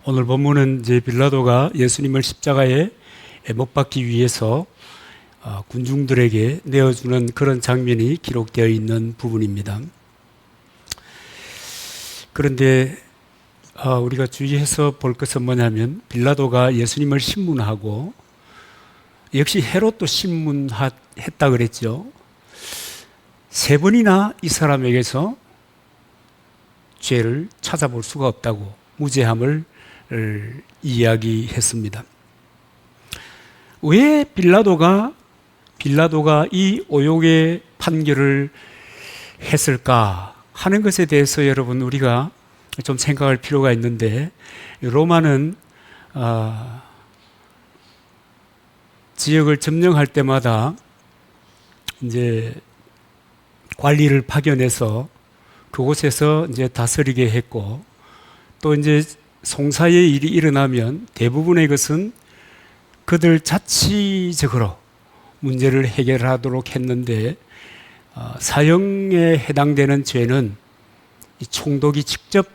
오늘 본문은 이제 빌라도가 예수님을 십자가에 못 박기 위해서 군중들에게 내어주는 그런 장면이 기록되어 있는 부분입니다. 그런데 우리가 주의해서 볼 것은 뭐냐면 빌라도가 예수님을 신문하고 역시 헤롯도 신문했다 그랬죠. 세 번이나 이 사람에게서 죄를 찾아볼 수가 없다고 무죄함을 이야기했습니다. 왜 빌라도가 이 오욕의 판결을 했을까 하는 것에 대해서 여러분 우리가 좀 생각할 필요가 있는데, 로마는 지역을 점령할 때마다 이제 관리를 파견해서 그곳에서 이제 다스리게 했고, 또 이제 송사의 일이 일어나면 대부분의 것은 그들 자치적으로 문제를 해결하도록 했는데, 사형에 해당되는 죄는 이 총독이 직접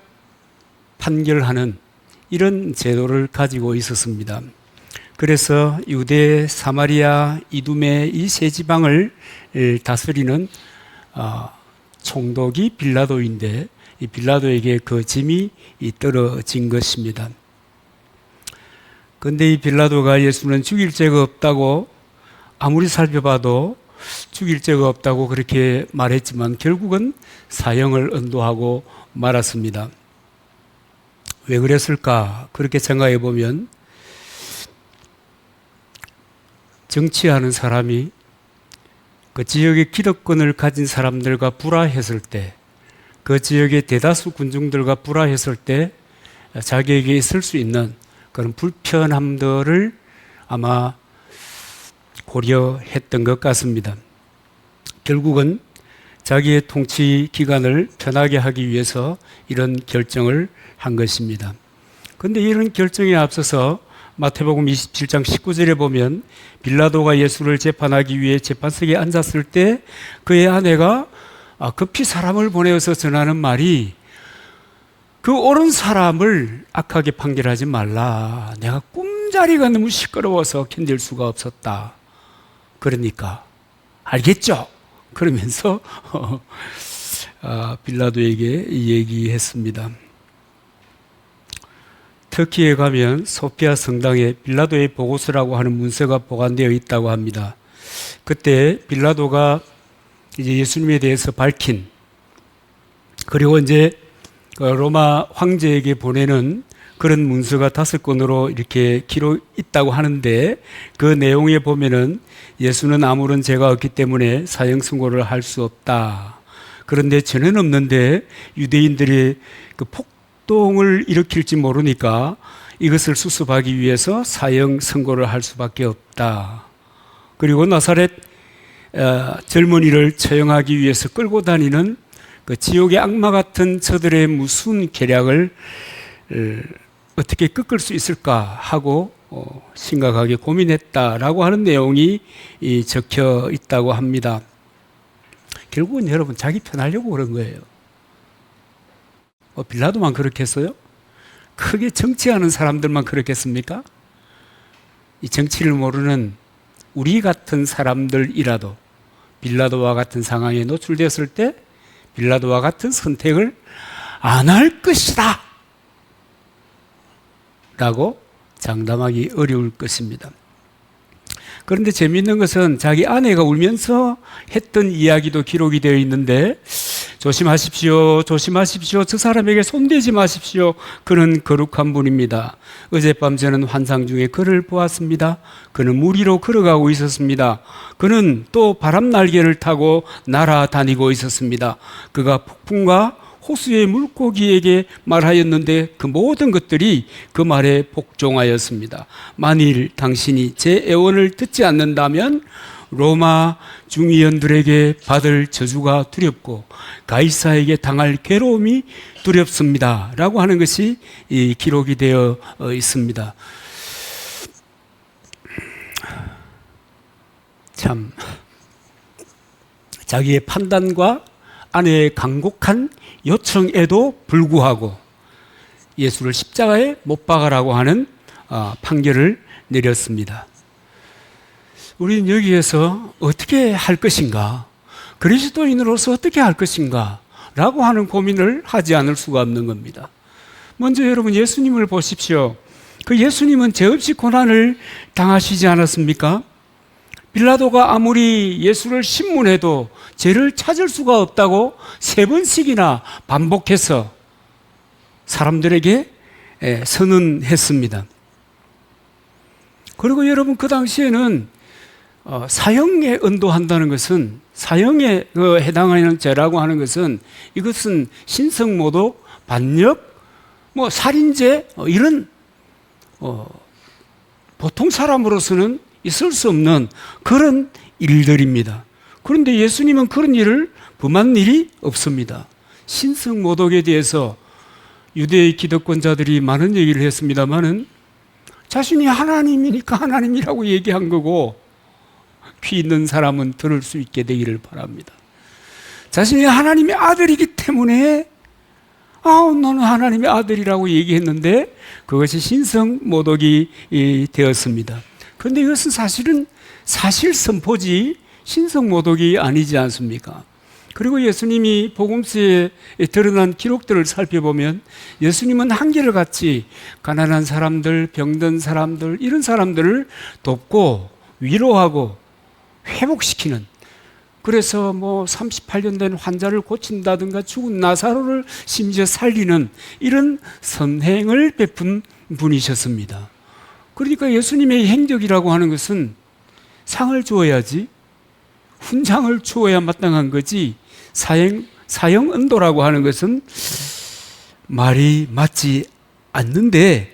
판결하는 이런 제도를 가지고 있었습니다. 그래서 유대, 사마리아, 이두메 이 세 지방을 다스리는 총독이 빌라도인데, 이 빌라도에게 그 짐이 떨어진 것입니다. 그런데 이 빌라도가 예수는 죽일 죄가 없다고, 아무리 살펴봐도 죽일 죄가 없다고 그렇게 말했지만 결국은 사형을 언도하고 말았습니다. 왜 그랬을까? 그렇게 생각해 보면, 정치하는 사람이 그 지역의 기득권을 가진 사람들과 불화했을 때, 그 지역의 대다수 군중들과 불화했을 때 자기에게 있을 수 있는 그런 불편함들을 아마 고려했던 것 같습니다. 결국은 자기의 통치 기간을 편하게 하기 위해서 이런 결정을 한 것입니다. 그런데 이런 결정에 앞서서 마태복음 27장 19절에 보면, 빌라도가 예수를 재판하기 위해 재판석에 앉았을 때 그의 아내가 급히 사람을 보내어서 전하는 말이, 그 옳은 사람을 악하게 판결하지 말라. 내가 꿈자리가 너무 시끄러워서 견딜 수가 없었다. 그러니까 알겠죠? 그러면서 빌라도에게 얘기했습니다. 터키에 가면 소피아 성당에 빌라도의 보고서라고 하는 문서가 보관되어 있다고 합니다. 그때 빌라도가 이제 예수님에 대해서 밝힌, 그리고 이제 로마 황제에게 보내는 그런 문서가 5건으로 이렇게 기록 있다고 하는데, 그 내용에 보면은 예수는 아무런 죄가 없기 때문에 사형 선고를 할 수 없다. 그런데 죄는 없는데 유대인들이 그 폭동을 일으킬지 모르니까 이것을 수습하기 위해서 사형 선고를 할 수밖에 없다. 그리고 나사렛 젊은이를 처형하기 위해서 끌고 다니는 그 지옥의 악마 같은 저들의 무슨 계략을 어떻게 꺾을 수 있을까 하고 심각하게 고민했다라고 하는 내용이 적혀 있다고 합니다. 결국은 여러분 자기 편하려고 그런 거예요. 빌라도만 그렇겠어요? 크게 정치하는 사람들만 그렇겠습니까? 이 정치를 모르는 우리 같은 사람들이라도 빌라도와 같은 상황에 노출되었을 때 빌라도와 같은 선택을 안 할 것이다 라고 장담하기 어려울 것입니다. 그런데 재미있는 것은 자기 아내가 울면서 했던 이야기도 기록이 되어 있는데, 조심하십시오, 조심하십시오, 저 사람에게 손대지 마십시오. 그는 거룩한 분입니다. 어젯밤 저는 환상 중에 그를 보았습니다. 그는 물 위로 걸어가고 있었습니다. 그는 또 바람 날개를 타고 날아다니고 있었습니다. 그가 폭풍과 호수의 물고기에게 말하였는데 그 모든 것들이 그 말에 복종하였습니다. 만일 당신이 제 애원을 듣지 않는다면 로마 중위원들에게 받을 저주가 두렵고 가이사에게 당할 괴로움이 두렵습니다 라고 하는 것이 기록이 되어 있습니다. 참, 자기의 판단과 아내의 간곡한 요청에도 불구하고 예수를 십자가에 못 박아라고 하는 판결을 내렸습니다. 우리는 여기에서 어떻게 할 것인가, 그리스도인으로서 어떻게 할 것인가 라고 하는 고민을 하지 않을 수가 없는 겁니다. 먼저 여러분 예수님을 보십시오. 그 예수님은 죄 없이 고난을 당하시지 않았습니까? 빌라도가 아무리 예수를 신문해도 죄를 찾을 수가 없다고 3번씩이나 반복해서 사람들에게 선언했습니다. 그리고 여러분 그 당시에는 사형에 언도한다는 것은, 사형에 해당하는 죄라고 하는 것은, 이것은 신성모독, 반역, 살인죄 이런 보통 사람으로서는 있을 수 없는 그런 일들입니다. 그런데 예수님은 그런 일을 범한 일이 없습니다. 신성모독에 대해서 유대의 기득권자들이 많은 얘기를 했습니다마는 자신이 하나님이니까 하나님이라고 얘기한 거고, 귀 있는 사람은 들을 수 있게 되기를 바랍니다. 자신이 하나님의 아들이기 때문에 너는 하나님의 아들이라고 얘기했는데 그것이 신성모독이 되었습니다. 그런데 이것은 사실은 사실 선포지 신성모독이 아니지 않습니까? 그리고 예수님이 복음서에 드러난 기록들을 살펴보면 예수님은 한결같이 가난한 사람들, 병든 사람들, 이런 사람들을 돕고 위로하고 회복시키는, 그래서 38년 된 환자를 고친다든가 죽은 나사로를 심지어 살리는 이런 선행을 베푼 분이셨습니다. 그러니까 예수님의 행적이라고 하는 것은 상을 주어야지, 훈장을 주어야 마땅한 거지, 사형 언도라고 하는 것은 말이 맞지 않는데,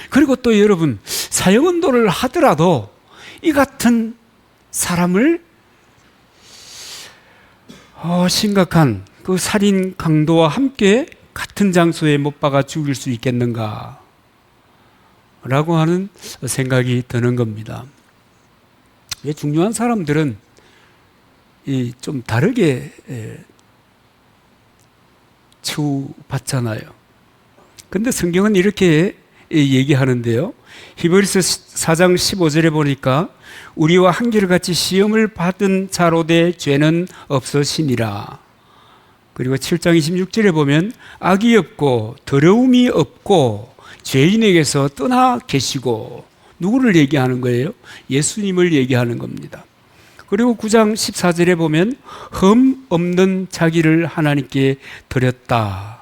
그리고 또 여러분 사형 언도를 하더라도 이 같은 사람을 심각한 그 살인 강도와 함께 같은 장소에 못 박아 죽일 수 있겠는가 라고 하는 생각이 드는 겁니다. 왜 중요한 사람들은 좀 다르게 처우받잖아요. 근데 성경은 이렇게 얘기하는데요. 히브리서 4장 15절에 보니까 우리와 한결같이 시험을 받은 자로 돼 죄는 없으시니라. 그리고 7장 26절에 보면 악이 없고 더러움이 없고 죄인에게서 떠나 계시고, 누구를 얘기하는 거예요? 예수님을 얘기하는 겁니다. 그리고 9장 14절에 보면 흠 없는 자기를 하나님께 드렸다.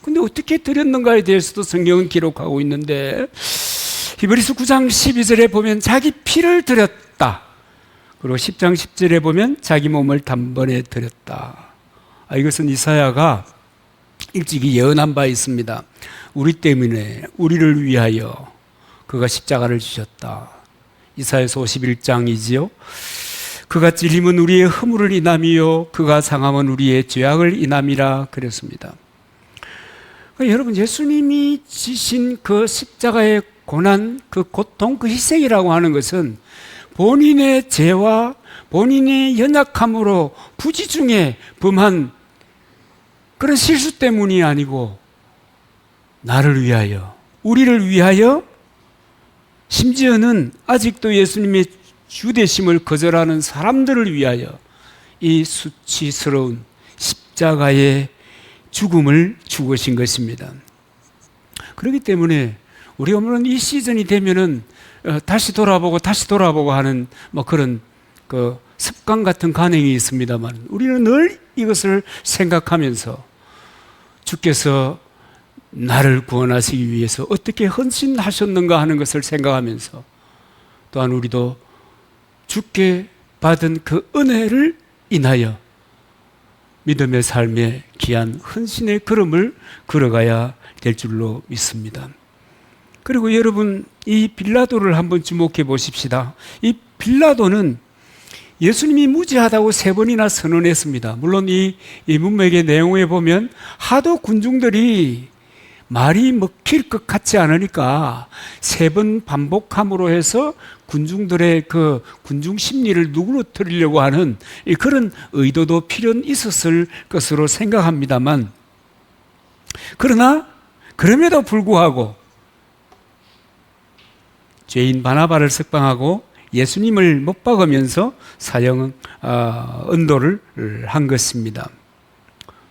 근데 어떻게 드렸는가에 대해서도 성경은 기록하고 있는데, 히브리서 9장 12절에 보면 자기 피를 드렸다. 그리고 10장 10절에 보면 자기 몸을 단번에 드렸다. 이것은 이사야가 일찍이 예언한 바 있습니다. 우리 때문에, 우리를 위하여 그가 십자가를 지셨다. 이사야서 51장이지요. 그가 찔림은 우리의 허물을 인함이요 그가 상함은 우리의 죄악을 인함이라 그랬습니다. 여러분, 예수님이 지신 그 십자가의 고난, 그 고통, 그 희생이라고 하는 것은 본인의 죄와 본인의 연약함으로 부지중에 범한 그런 실수 때문이 아니고 나를 위하여, 우리를 위하여, 심지어는 아직도 예수님의 주되심을 거절하는 사람들을 위하여 이 수치스러운 십자가의 죽음을 죽으신 것입니다. 그렇기 때문에 우리가 물론 이 시즌이 되면은 다시 돌아보고 하는 그런 그 습관 같은 관행이 있습니다만, 우리는 늘 이것을 생각하면서 주께서 나를 구원하시기 위해서 어떻게 헌신하셨는가 하는 것을 생각하면서, 또한 우리도 주께 받은 그 은혜를 인하여 믿음의 삶의 귀한 헌신의 걸음을 걸어가야 될 줄로 믿습니다. 그리고 여러분, 이 빌라도를 한번 주목해 보십시다. 이 빌라도는 예수님이 무죄하다고 3번이나 선언했습니다. 물론 이 문맥의 내용에 보면 하도 군중들이 말이 먹힐 것 같지 않으니까 3번 반복함으로 해서 군중들의 그 군중 심리를 누그러뜨리려고 하는 그런 의도도 필요는 있었을 것으로 생각합니다만, 그러나 그럼에도 불구하고 죄인 바나바를 석방하고 예수님을 못 박으면서 언도를 한 것입니다.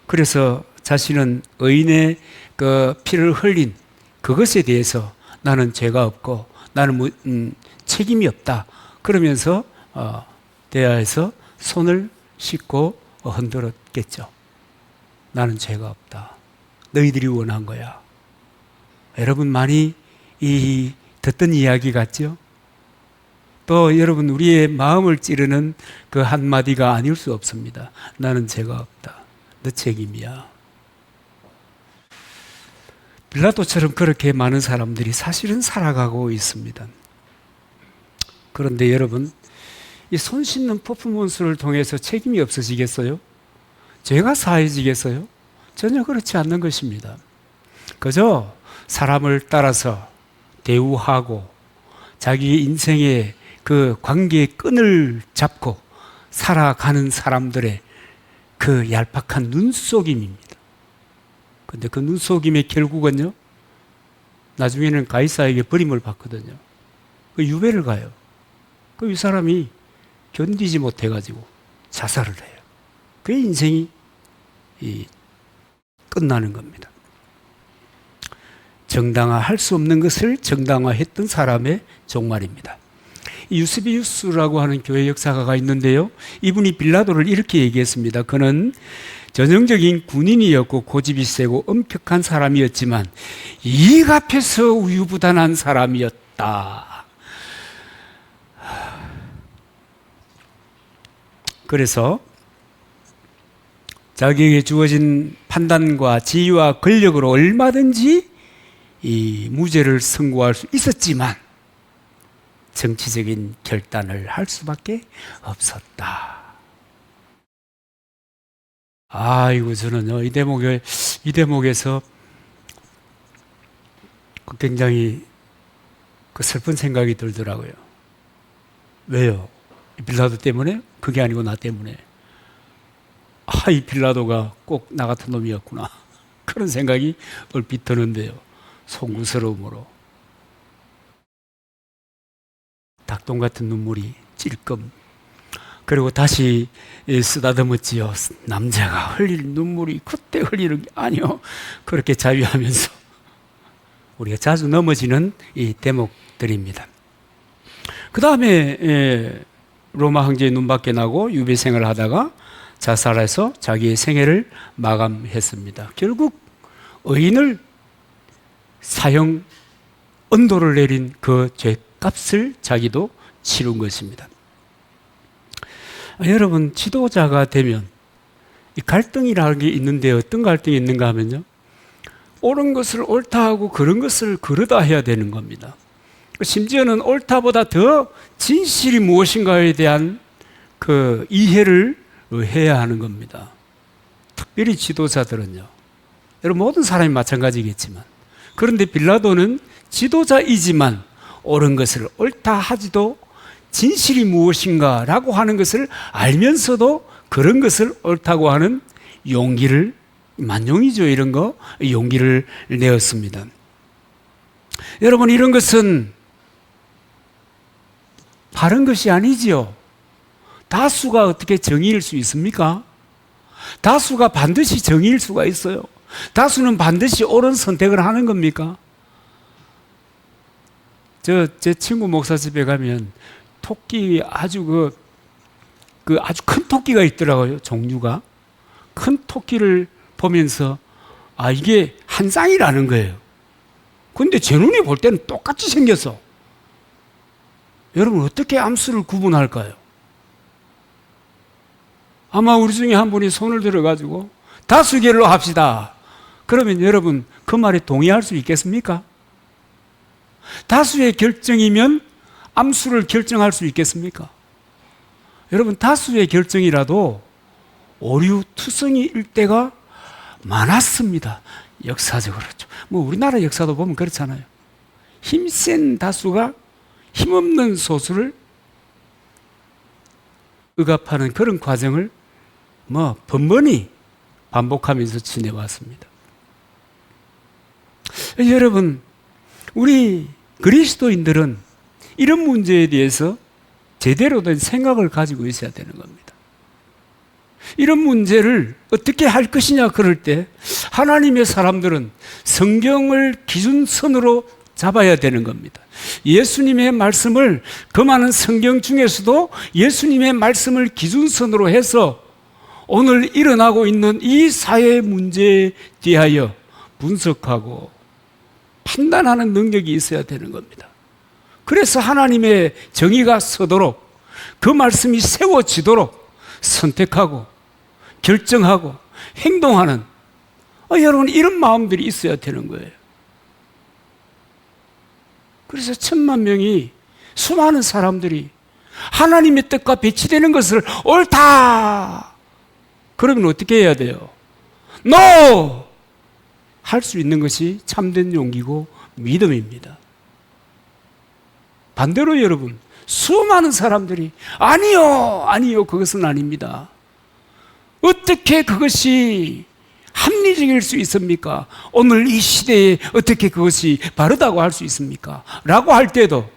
그래서 자신은 의인의 그 피를 흘린 그것에 대해서 나는 죄가 없고 나는 책임이 없다. 그러면서 대야에서 손을 씻고 흔들었겠죠. 나는 죄가 없다. 너희들이 원한 거야. 여러분 많이 듣던 이야기 같죠? 또 여러분 우리의 마음을 찌르는 그 한마디가 아닐 수 없습니다. 나는 죄가 없다. 너 책임이야. 빌라도처럼 그렇게 많은 사람들이 사실은 살아가고 있습니다. 그런데 여러분, 이 손 씻는 퍼포먼스를 통해서 책임이 없어지겠어요? 죄가 사해지겠어요? 전혀 그렇지 않는 것입니다. 그저 사람을 따라서 대우하고 자기 인생의 그 관계의 끈을 잡고 살아가는 사람들의 그 얄팍한 눈속임입니다. 근데 그 눈속임의 결국은요, 나중에는 가이사에게 버림을 받거든요. 그 유배를 가요. 그 이 사람이 견디지 못해가지고 자살을 해요. 그 인생이 끝나는 겁니다. 정당화할 수 없는 것을 정당화했던 사람의 종말입니다. 유스비우스라고 하는 교회 역사가가 있는데요. 이분이 빌라도를 이렇게 얘기했습니다. 그는 전형적인 군인이었고 고집이 세고 엄격한 사람이었지만 이익 앞에서 우유부단한 사람이었다. 그래서 자기에게 주어진 판단과 지위와 권력으로 얼마든지 이 무죄를 선고할 수 있었지만 정치적인 결단을 할 수밖에 없었다. 아이고, 저는요, 이 대목에서 굉장히 슬픈 생각이 들더라고요. 왜요? 빌라도 때문에? 그게 아니고 나 때문에. 이 빌라도가 꼭 나 같은 놈이었구나. 그런 생각이 얼핏 드는데요. 송구스러움으로. 닭똥 같은 눈물이 찔끔. 그리고 다시 쓰다듬었지요. 남자가 흘릴 눈물이 그때 흘리는 게 아니요. 그렇게 자위하면서 우리가 자주 넘어지는 이 대목들입니다. 그 다음에 로마 황제의 눈밖에 나고 유배 생활을 하다가 자살해서 자기의 생애를 마감했습니다. 결국 의인을 사형 언도를 내린 그 죄값을 자기도 치른 것입니다. 여러분, 지도자가 되면 이 갈등이라는 게 있는데 어떤 갈등이 있는가 하면요, 옳은 것을 옳다 하고 그런 것을 그르다 해야 되는 겁니다. 심지어는 옳다보다 더 진실이 무엇인가에 대한 그 이해를 해야 하는 겁니다. 특별히 지도자들은요. 여러분, 모든 사람이 마찬가지겠지만, 그런데 빌라도는 지도자이지만 옳은 것을 옳다 하지도 진실이 무엇인가 라고 하는 것을 알면서도 그런 것을 옳다고 하는 용기를, 만용이죠, 이런 거, 용기를 내었습니다. 여러분, 이런 것은 바른 것이 아니지요. 다수가 어떻게 정의일 수 있습니까? 다수가 반드시 정의일 수가 있어요. 다수는 반드시 옳은 선택을 하는 겁니까? 제 친구 목사 집에 가면 토끼 아주 아주 큰 토끼가 있더라고요. 종류가. 큰 토끼를 보면서 이게 한 쌍이라는 거예요. 근데 제 눈이 볼 때는 똑같이 생겼어. 여러분, 어떻게 암수를 구분할까요? 아마 우리 중에 한 분이 손을 들어가지고 다수결로 합시다. 그러면 여러분, 그 말에 동의할 수 있겠습니까? 다수의 결정이면 암수를 결정할 수 있겠습니까? 여러분, 다수의 결정이라도 오류투성이일 때가 많았습니다. 역사적으로. 우리나라 역사도 보면 그렇잖아요. 힘센 다수가 힘없는 소수를 억압하는 그런 과정을 번번이 반복하면서 지내왔습니다. 여러분, 우리 그리스도인들은 이런 문제에 대해서 제대로 된 생각을 가지고 있어야 되는 겁니다. 이런 문제를 어떻게 할 것이냐 그럴 때 하나님의 사람들은 성경을 기준선으로 잡아야 되는 겁니다. 예수님의 말씀을, 그 많은 성경 중에서도 예수님의 말씀을 기준선으로 해서 오늘 일어나고 있는 이 사회 문제에 대하여 분석하고 판단하는 능력이 있어야 되는 겁니다. 그래서 하나님의 정의가 서도록, 그 말씀이 세워지도록 선택하고 결정하고 행동하는 여러분, 이런 마음들이 있어야 되는 거예요. 그래서 1000만 명이, 수많은 사람들이 하나님의 뜻과 배치되는 것을 옳다! 그러면 어떻게 해야 돼요? NO! 할 수 있는 것이 참된 용기고 믿음입니다. 반대로 여러분, 수많은 사람들이 아니요, 그것은 아닙니다. 어떻게 그것이 합리적일 수 있습니까? 오늘 이 시대에 어떻게 그것이 바르다고 할 수 있습니까? 라고 할 때도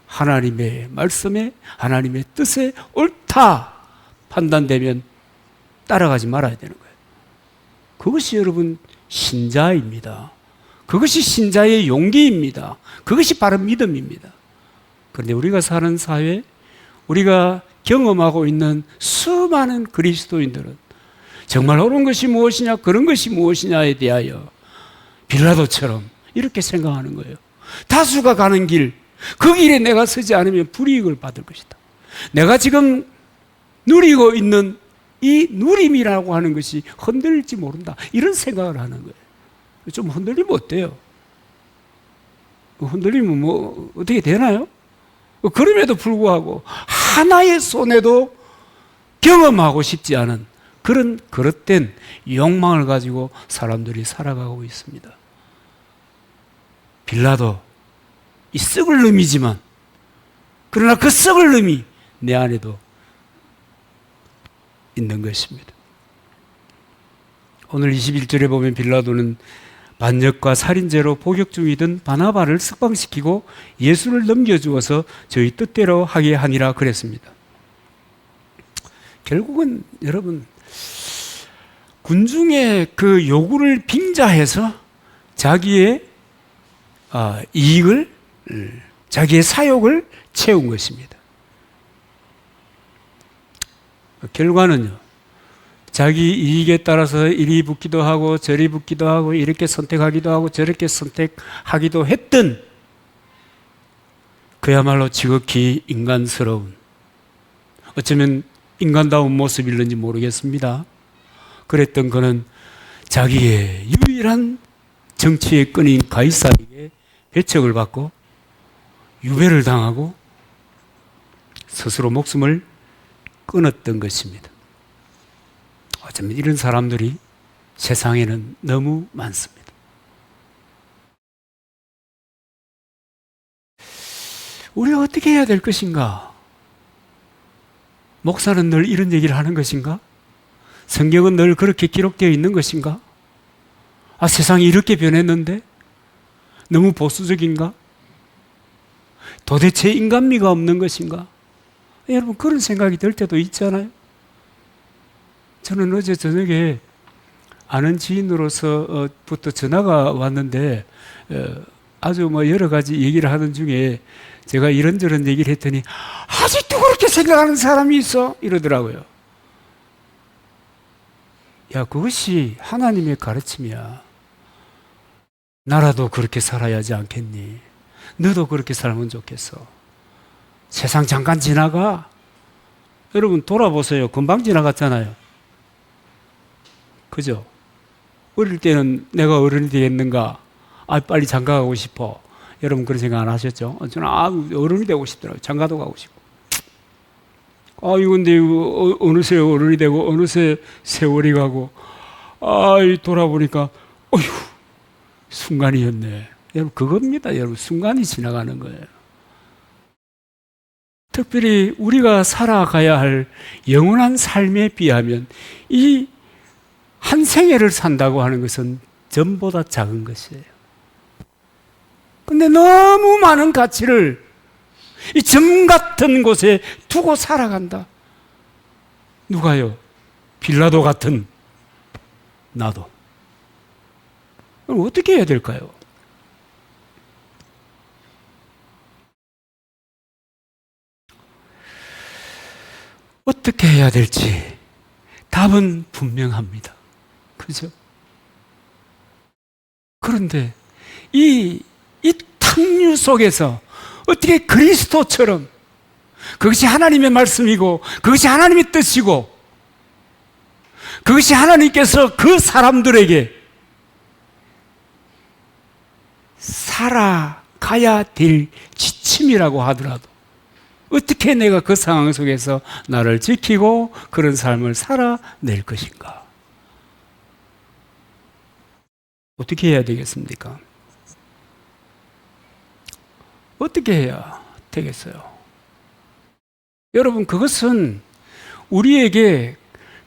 하나님의 말씀에, 하나님의 뜻에 옳다 판단되면 따라가지 말아야 되는 거예요. 그것이 여러분 신자입니다. 그것이 신자의 용기입니다. 그것이 바로 믿음입니다. 그런데 우리가 사는 사회, 우리가 경험하고 있는 수많은 그리스도인들은 정말 옳은 것이 무엇이냐, 그런 것이 무엇이냐에 대하여 빌라도처럼 이렇게 생각하는 거예요. 다수가 가는 길, 그 길에 내가 서지 않으면 불이익을 받을 것이다. 내가 지금 누리고 있는 이 누림이라고 하는 것이 흔들릴지 모른다. 이런 생각을 하는 거예요. 좀 흔들리면 어때요? 흔들리면 뭐 어떻게 되나요? 그럼에도 불구하고 하나의 손에도 경험하고 싶지 않은 그런 그릇된 욕망을 가지고 사람들이 살아가고 있습니다. 빌라도 이 썩을 놈이지만, 그러나 그 썩을 놈이 내 안에도 있는 것입니다. 오늘 21절에 보면 빌라도는 반역과 살인죄로 포격 중이던 바나바를 석방시키고 예수를 넘겨주어서 저희 뜻대로 하게 하니라 그랬습니다. 결국은 여러분, 군중의 그 요구를 빙자해서 자기의 이익을, 자기의 사욕을 채운 것입니다. 결과는요, 자기 이익에 따라서 이리 붙기도 하고 저리 붙기도 하고 이렇게 선택하기도 하고 저렇게 선택하기도 했던 그야말로 지극히 인간스러운, 어쩌면 인간다운 모습일는지 모르겠습니다. 그랬던 그는 자기의 유일한 정치의 끈인 가이사에게 배척을 받고 유배를 당하고 스스로 목숨을 끊었던 것입니다. 어쩌면 이런 사람들이 세상에는 너무 많습니다. 우리가 어떻게 해야 될 것인가? 목사는 늘 이런 얘기를 하는 것인가? 성경은 늘 그렇게 기록되어 있는 것인가? 세상이 이렇게 변했는데 너무 보수적인가? 도대체 인간미가 없는 것인가? 여러분, 그런 생각이 들 때도 있잖아요. 저는 어제 저녁에 아는 지인으로서부터 전화가 왔는데 아주 여러 가지 얘기를 하는 중에 제가 이런저런 얘기를 했더니 아직도 그렇게 생각하는 사람이 있어? 이러더라고요. 야, 그것이 하나님의 가르침이야. 나라도 그렇게 살아야 하지 않겠니? 너도 그렇게 살면 좋겠어. 세상 잠깐 지나가. 여러분 돌아보세요. 금방 지나갔잖아요. 그죠? 어릴 때는 내가 어른이 되겠는가? 빨리 장가 가고 싶어. 여러분 그런 생각 안 하셨죠? 저는 어른이 되고 싶더라고요. 장가도 가고 싶고. 근데 어느새 어른이 되고 어느새 세월이 가고 돌아보니까 어휴, 순간이었네. 여러분 그겁니다. 여러분 순간이 지나가는 거예요. 특별히 우리가 살아가야 할 영원한 삶에 비하면 이 한 생애를 산다고 하는 것은 점보다 작은 것이에요. 근데 너무 많은 가치를 이 점 같은 곳에 두고 살아간다. 누가요? 빌라도 같은 나도. 그럼 어떻게 해야 될까요? 어떻게 해야 될지 답은 분명합니다. 그죠? 그런데 이 탕류 속에서 어떻게 그리스도처럼 그것이 하나님의 말씀이고 그것이 하나님의 뜻이고 그것이 하나님께서 그 사람들에게 살아가야 될 지침이라고 하더라도 어떻게 내가 그 상황 속에서 나를 지키고 그런 삶을 살아낼 것인가? 어떻게 해야 되겠습니까? 어떻게 해야 되겠어요? 여러분, 그것은 우리에게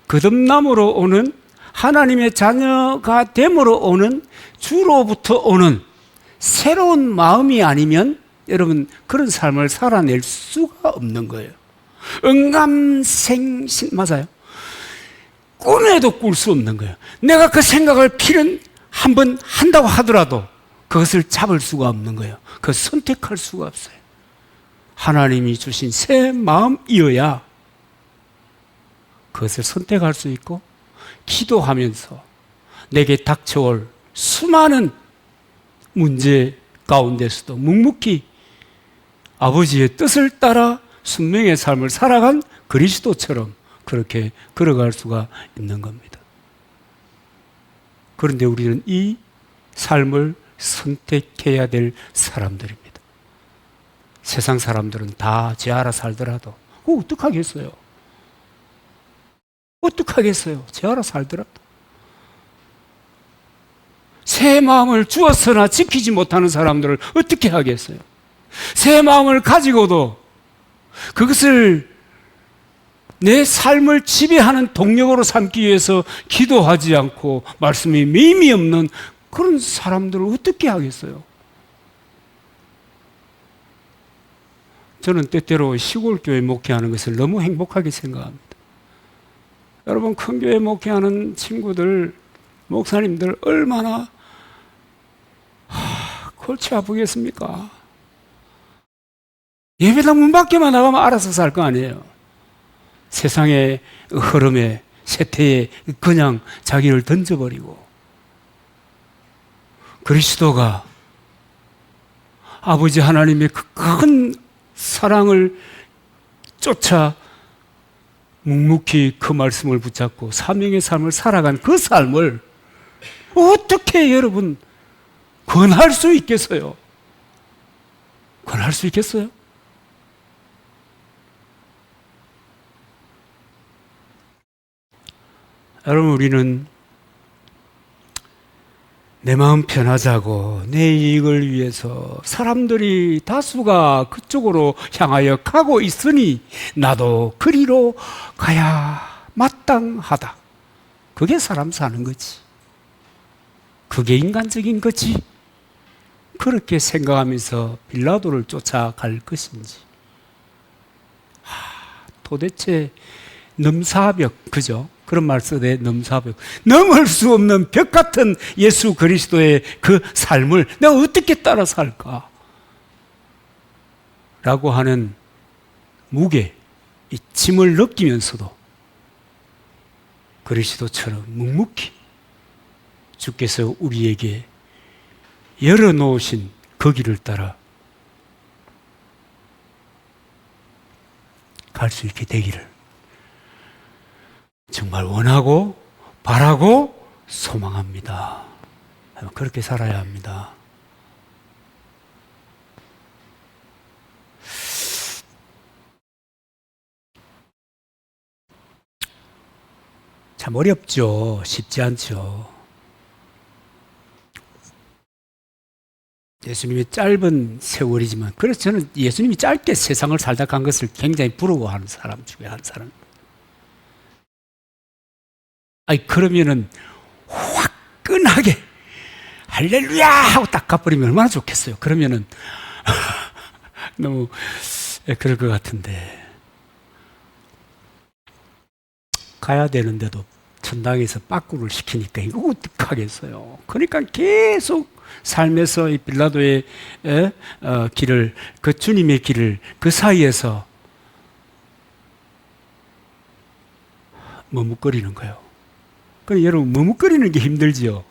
거듭남으로 오는 하나님의 자녀가 됨으로 오는 주로부터 오는 새로운 마음이 아니면 여러분 그런 삶을 살아낼 수가 없는 거예요. 응감생신 맞아요. 꿈에도 꿀 수 없는 거예요. 내가 그 생각을 필연 한번 한다고 하더라도 그것을 잡을 수가 없는 거예요. 그걸 선택할 수가 없어요. 하나님이 주신 새 마음이어야 그것을 선택할 수 있고 기도하면서 내게 닥쳐올 수많은 문제 가운데서도 묵묵히 아버지의 뜻을 따라 순명의 삶을 살아간 그리스도처럼 그렇게 걸어갈 수가 있는 겁니다. 그런데 우리는 이 삶을 선택해야 될 사람들입니다. 세상 사람들은 다 제 알아 살더라도 어떡하겠어요? 어떡하겠어요? 제 알아 살더라도 새 마음을 주었으나 지키지 못하는 사람들을 어떻게 하겠어요? 새 마음을 가지고도 그것을 내 삶을 지배하는 동력으로 삼기 위해서 기도하지 않고 말씀이 의미 없는 그런 사람들을 어떻게 하겠어요? 저는 때때로 시골 교회 목회하는 것을 너무 행복하게 생각합니다. 여러분, 큰 교회 목회하는 친구들, 목사님들 얼마나 골치 아프겠습니까? 예배당 문 밖에만 나가면 알아서 살 거 아니에요. 세상의 흐름에, 세태에 그냥 자기를 던져버리고 그리스도가 아버지 하나님의 그 큰 사랑을 쫓아 묵묵히 그 말씀을 붙잡고 사명의 삶을 살아간 그 삶을 어떻게 여러분 권할 수 있겠어요? 권할 수 있겠어요? 여러분, 우리는 내 마음 편하자고 내 이익을 위해서 사람들이 다수가 그쪽으로 향하여 가고 있으니 나도 그리로 가야 마땅하다. 그게 사람 사는 거지. 그게 인간적인 거지. 그렇게 생각하면서 빌라도를 쫓아갈 것인지. 도대체 넘사벽, 그죠? 그런 말 쓰되 넘사벽. 넘을 수 없는 벽 같은 예수 그리스도의 그 삶을 내가 어떻게 따라 살까? 라고 하는 무게, 이 짐을 느끼면서도 그리스도처럼 묵묵히 주께서 우리에게 열어놓으신 그 길을 따라 갈 수 있게 되기를 정말 원하고 바라고 소망합니다. 그렇게 살아야 합니다. 참 어렵죠. 쉽지 않죠. 예수님이 짧은 세월이지만 그래서 저는 예수님이 짧게 세상을 살다 간 것을 굉장히 부러워하는 사람 중에 한 사람. 아니 그러면은 화끈하게 할렐루야! 하고 딱 가버리면 얼마나 좋겠어요. 그러면은 너무 그럴 것 같은데. 가야 되는데도 천당에서 빠꾸를 시키니까 이거 어떡하겠어요. 그러니까 계속 삶에서 이 빌라도의 길을, 그 주님의 길을 그 사이에서 머뭇거리는 거예요. 그럼 여러분, 머뭇거리는 게 힘들지요.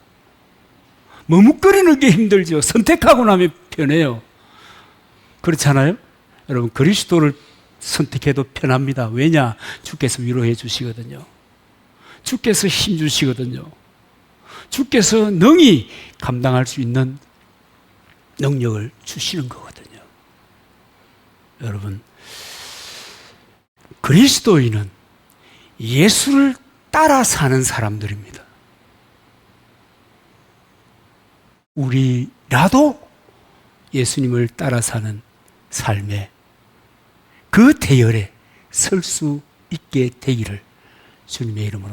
머뭇거리는 게 힘들지요. 선택하고 나면 편해요. 그렇잖아요? 여러분, 그리스도를 선택해도 편합니다. 왜냐? 주께서 위로해 주시거든요. 주께서 힘 주시거든요. 주께서 능히 감당할 수 있는 능력을 주시는 거거든요. 여러분, 그리스도인은 예수를 따라 사는 사람들입니다. 우리라도 예수님을 따라 사는 삶에 그 대열에 설 수 있게 되기를 주님의 이름으로